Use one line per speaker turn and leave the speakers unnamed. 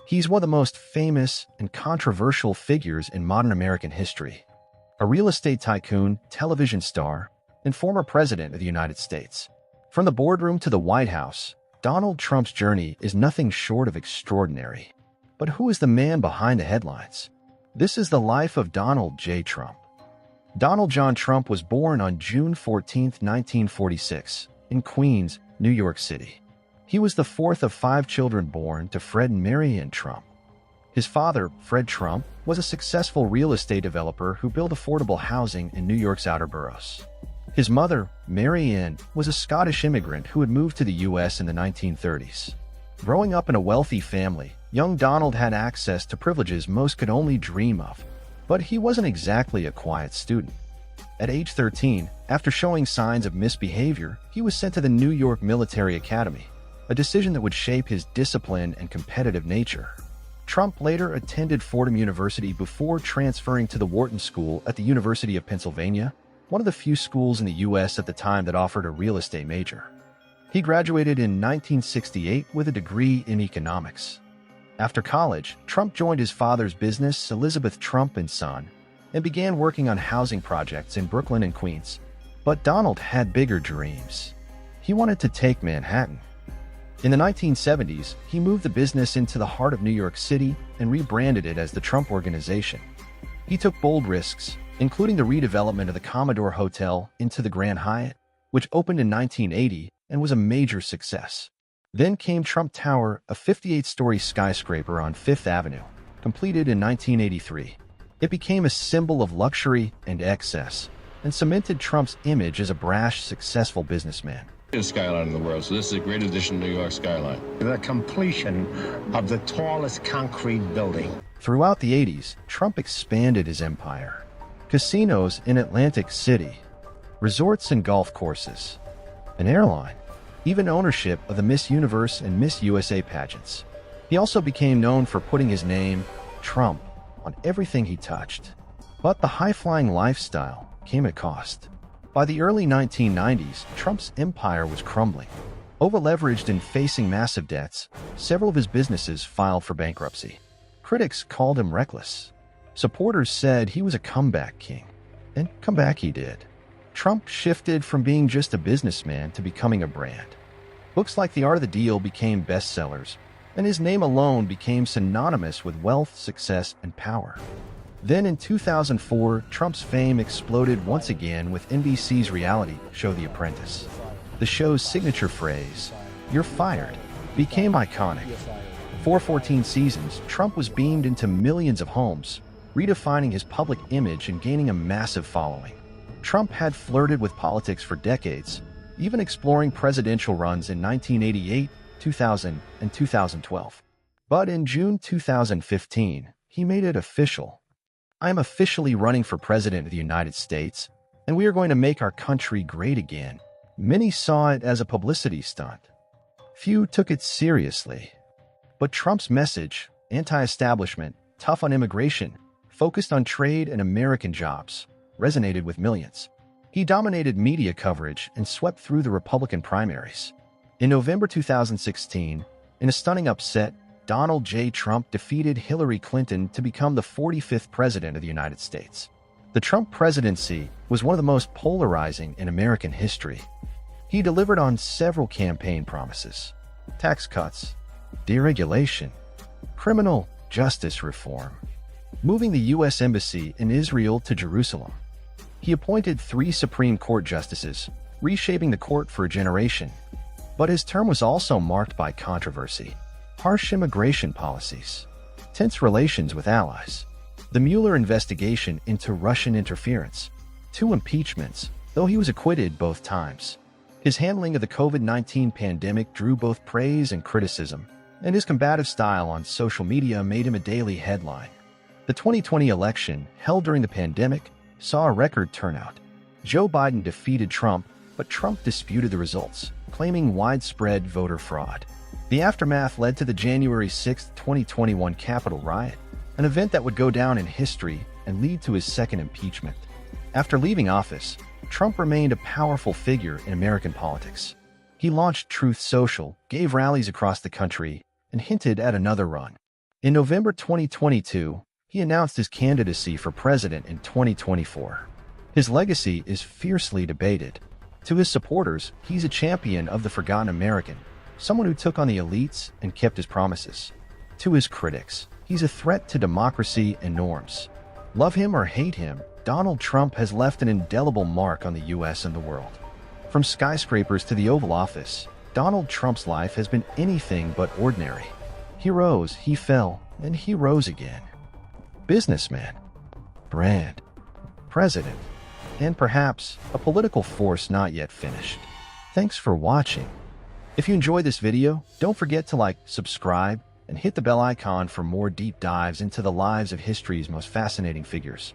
He's one of the most famous and controversial figures in modern American history. A real estate tycoon, television star, and former president of the United States. From the boardroom to the White House, Donald Trump's journey is nothing short of extraordinary. But who is the man behind the headlines? This is the life of Donald J. Trump. Donald John Trump was born on June 14, 1946, in Queens, New York City. He was the fourth of 5 children born to Fred and Mary Ann Trump. His father, Fred Trump, was a successful real estate developer who built affordable housing in New York's outer boroughs. His mother, Mary Ann, was a Scottish immigrant who had moved to the U.S. in the 1930s. Growing up in a wealthy family, young Donald had access to privileges most could only dream of. But he wasn't exactly a quiet student. At age 13, after showing signs of misbehavior, he was sent to the New York Military Academy, a decision that would shape his discipline and competitive nature. Trump later attended Fordham University before transferring to the Wharton School at the University of Pennsylvania, one of the few schools in the U.S. at the time that offered a real estate major. He graduated in 1968 with a degree in economics. After college, Trump joined his father's business, Elizabeth Trump & Son, and began working on housing projects in Brooklyn and Queens. But Donald had bigger dreams. He wanted to take Manhattan. In the 1970s, he moved the business into the heart of New York City and rebranded it as the Trump Organization. He took bold risks, including the redevelopment of the Commodore Hotel into the Grand Hyatt, which opened in 1980 and was a major success. Then came Trump Tower, a 58-story skyscraper on Fifth Avenue, completed in 1983. It became a symbol of luxury and excess, and cemented Trump's image as a brash, successful businessman.
Skyline in the world, so this is a great addition to New York skyline.
The completion of the tallest concrete building.
Throughout the 80s, Trump expanded his empire. Casinos in Atlantic City, resorts and golf courses, an airline, even ownership of the Miss Universe and Miss USA pageants. He also became known for putting his name, Trump, on everything he touched. But the high-flying lifestyle came at cost. By the early 1990s, Trump's empire was crumbling. Over-leveraged and facing massive debts, several of his businesses filed for bankruptcy. Critics called him reckless. Supporters said he was a comeback king. And come back he did. Trump shifted from being just a businessman to becoming a brand. Books like The Art of the Deal became bestsellers, and his name alone became synonymous with wealth, success, and power. Then in 2004, Trump's fame exploded once again with NBC's reality show The Apprentice. The show's signature phrase, "You're fired," became iconic. For 14 seasons, Trump was beamed into millions of homes, redefining his public image and gaining a massive following. Trump had flirted with politics for decades, even exploring presidential runs in 1988, 2000, and 2012. But in June 2015, he made it official. "I am officially running for president of the United States, and we are going to make our country great again." Many saw it as a publicity stunt. Few took it seriously. But Trump's message, anti-establishment, tough on immigration, focused on trade and American jobs, resonated with millions. He dominated media coverage and swept through the Republican primaries. In November 2016, in a stunning upset, Donald J. Trump defeated Hillary Clinton to become the 45th president of the United States. The Trump presidency was one of the most polarizing in American history. He delivered on several campaign promises: tax cuts, deregulation, criminal justice reform, moving the U.S. Embassy in Israel to Jerusalem. He appointed 3 Supreme Court justices, reshaping the court for a generation. But his term was also marked by controversy, harsh immigration policies, tense relations with allies, the Mueller investigation into Russian interference, 2 impeachments, though he was acquitted both times. His handling of the COVID-19 pandemic drew both praise and criticism, and his combative style on social media made him a daily headline. The 2020 election, held during the pandemic, saw a record turnout. Joe Biden defeated Trump, but Trump disputed the results, claiming widespread voter fraud. The aftermath led to the January 6, 2021 Capitol riot, an event that would go down in history and lead to his second impeachment. After leaving office, Trump remained a powerful figure in American politics. He launched Truth Social, gave rallies across the country, and hinted at another run. In November 2022, he announced his candidacy for president in 2024. His legacy is fiercely debated. To his supporters, he's a champion of the forgotten American, someone who took on the elites and kept his promises. To his critics, he's a threat to democracy and norms. Love him or hate him, Donald Trump has left an indelible mark on the U.S. and the world. From skyscrapers to the Oval Office, Donald Trump's life has been anything but ordinary. He rose, he fell, and he rose again. Businessman, brand, president, and perhaps a political force not yet finished. Thanks for watching. If you enjoyed this video, don't forget to like, subscribe, and hit the bell icon for more deep dives into the lives of history's most fascinating figures.